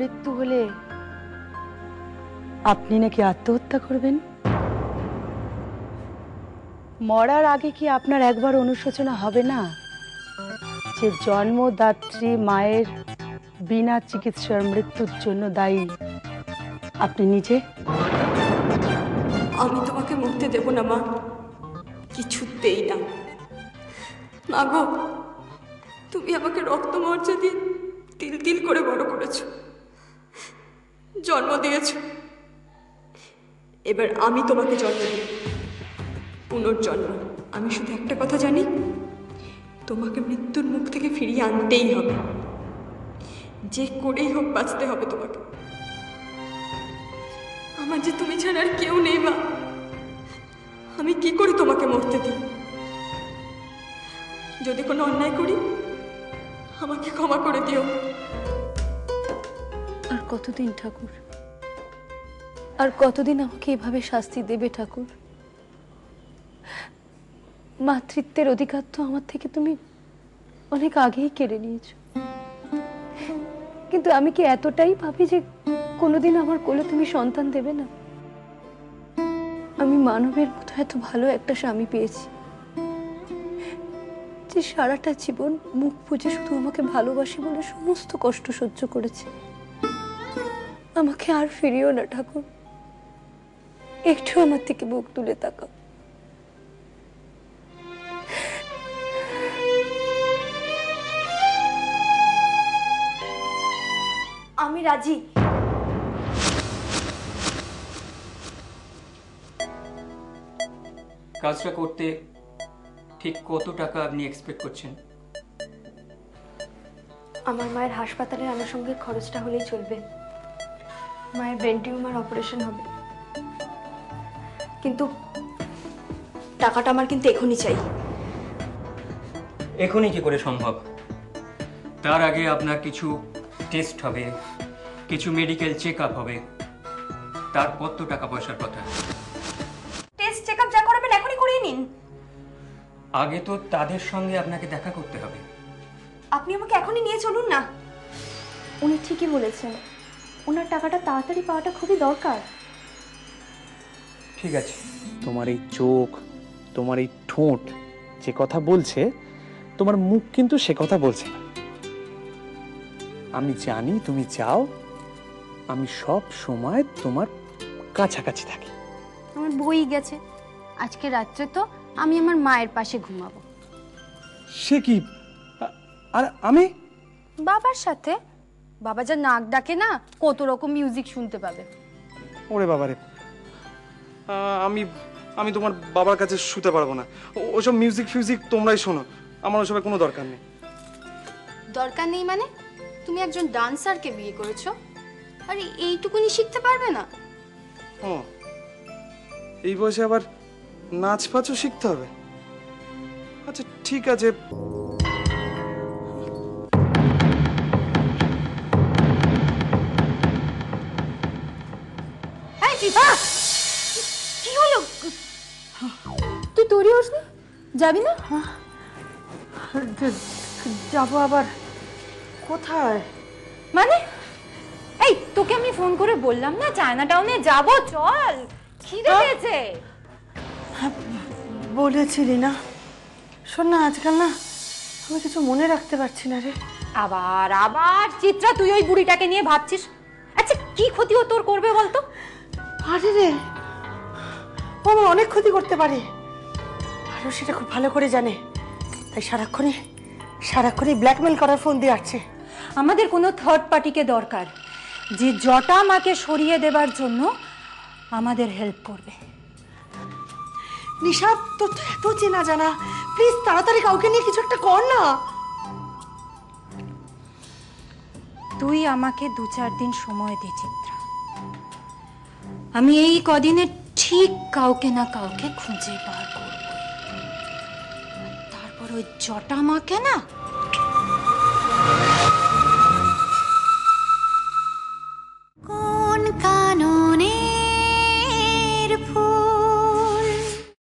মৃত্যু হলে আপনি নাকি আত্মহত্যা করবেন? মরার আগে কি আপনার একবার অনুশোচনা হবে না যে জন্মদাত্রী মায়ের বিনা চিকিৎসার মৃত্যুর জন্য দায়ী আপনি নিজে? আমি তোমাকে মরতে দেব না মা, কিছুতেই না। মা গো, তুমি আমাকে রক্ত মর্যা দিয়ে তিল তিল করে বড় করেছো, জন্ম দিয়েছো। এবার আমি তোমাকে জন্ম দিই, পুনর্জন্ম। আমি শুধু একটা কথা জানি, তোমাকে মৃত্যুর মুখ থেকে ফিরিয়ে আনতেই হবে, যে করেই হোক বাঁচতে হবে তোমাকে। আমার যে তুমি ছাড়া আর কেউ নেই মা, আমি কি করে তোমাকে মরতে দিই? যদি কোনো অন্যায় করি আমাকে ক্ষমা করে দিও। আর কতদিন ঠাকুর, আর কতদিন আমাকে এভাবে শাস্তি দেবে ঠাকুর? মাতৃত্বের অধিকার তো আমার থেকে তুমি অনেক আগেই কেড়ে নিয়েছো, কিন্তু আমি কি এতটাই ভাবি যে কোনোদিন আমার কোলে তুমি সন্তান দেবে না? আমি মানবের মতো এত ভালো একটা স্বামী পেয়েছি যে সারাটা জীবন মুখ বুজে শুধু আমাকে ভালোবাসি বলে সমস্ত কষ্ট সহ্য করেছে। আমাকে আর ফিরিও না ঠাকুর, একটু আমার থেকে মুখ তুলে তাকাও। আমি রাজি। কাজটা করতে ঠিক কত টাকা আপনি এক্সপেক্ট করছেন? আমার মায়ের হাসপাতালের আনুষঙ্গিক খরচটা হলেই চলবে। মায়ের ব্রেন টিউমার অপারেশন হবে, কিন্তু টাকাটা আমার কিন্তু এখনই চাই। এখনই কি করে সম্ভব? তার আগে আপনার কিছু টেস্ট হবে, কিছু মেডিকেল চেক আপ হবে, তারপর তো টাকা পয়সার কথা। টেস্ট চেকআপ যা করাবেন এখনই করিয়ে নিন। আগে তো তাদের সঙ্গে আপনাকে দেখা করতে হবে। আপনি আমাকে এখনই নিয়ে চলুন না। উনি ঠিকই বলেছেন, ওনার টাকাটা তাড়াতাড়ি পাওয়াটা খুবই দরকার। ঠিক আছে। তোমার এই চোখ, তোমার এই ঠোঁট যে কথা বলছে, তোমার মুখ কিন্তু সে কথা বলছে না। আমি জানি তুমি চাও আমি সব সময় তোমার কাছাকাছি থাকি। আমার বই গেছে, আজকে রাত্রে তো আমি আমার মায়ের পাশে ঘুমাবো। সে কি? আর আমি বাবার সাথে? বাবা যা নাক ডাকে না, কত রকম মিউজিক শুনতে পাবে। ওরে বাবারে, আমি আমি তোমার বাবার কাছে শুতে পারবো না। ওসব মিউজিক ফিউজিক তোমরাই শোনো, আমার ওসবের কোনো দরকার নেই। দরকার নেই মানে? তুমি একজন ডান্সারকে বিয়ে করেছো, আর এইটুকুনি শিখতে পারবে না? ও, এই বয়সে আবার নাচ ফাচও শিখতে হবে? আচ্ছা ঠিক আছে। কি হলো? তুই তৈরি হসনি? যাবি না? যাবো আবার কোথায়? মানে এই তোকে আমি ফোন করে বললাম না চায়না টাউনে যাব, চল, খিদে পেয়েছে। বলেছিলি না? শোন না, আজকাল না আমি কিছু মনে রাখতে পারছি না রে। আবার আবার চিত্রা, তুই ওই বুড়িটাকে নিয়ে ভাবছিস? আচ্ছা কি ক্ষতি ও তোর করবে বলতো? আরে রে, ও আমার অনেক ক্ষতি করতে পারে, আর ও সেটা খুব ভালো করে জানে। তাই সারাক্ষণই ব্ল্যাকমেল করার ফোন দিয়ে আসছে। আমাদের কোনো থার্ড পার্টিকে দরকার, যে জটা মাকে সরিয়ে দেবার জন্য আমাদের হেল্প করবে। নিশা, তোর তো এত চেনা জানা, প্লিজ তাড়াতাড়ি কাউকে নিয়ে কিছু একটা কর না। তুই আমাকে 2-4 দিন সময় দে চিত্রা, আমি এই কদিনে ঠিক কাউকে না কাউকে খুঁজে বার করব। তারপর ওই জটা মাকে না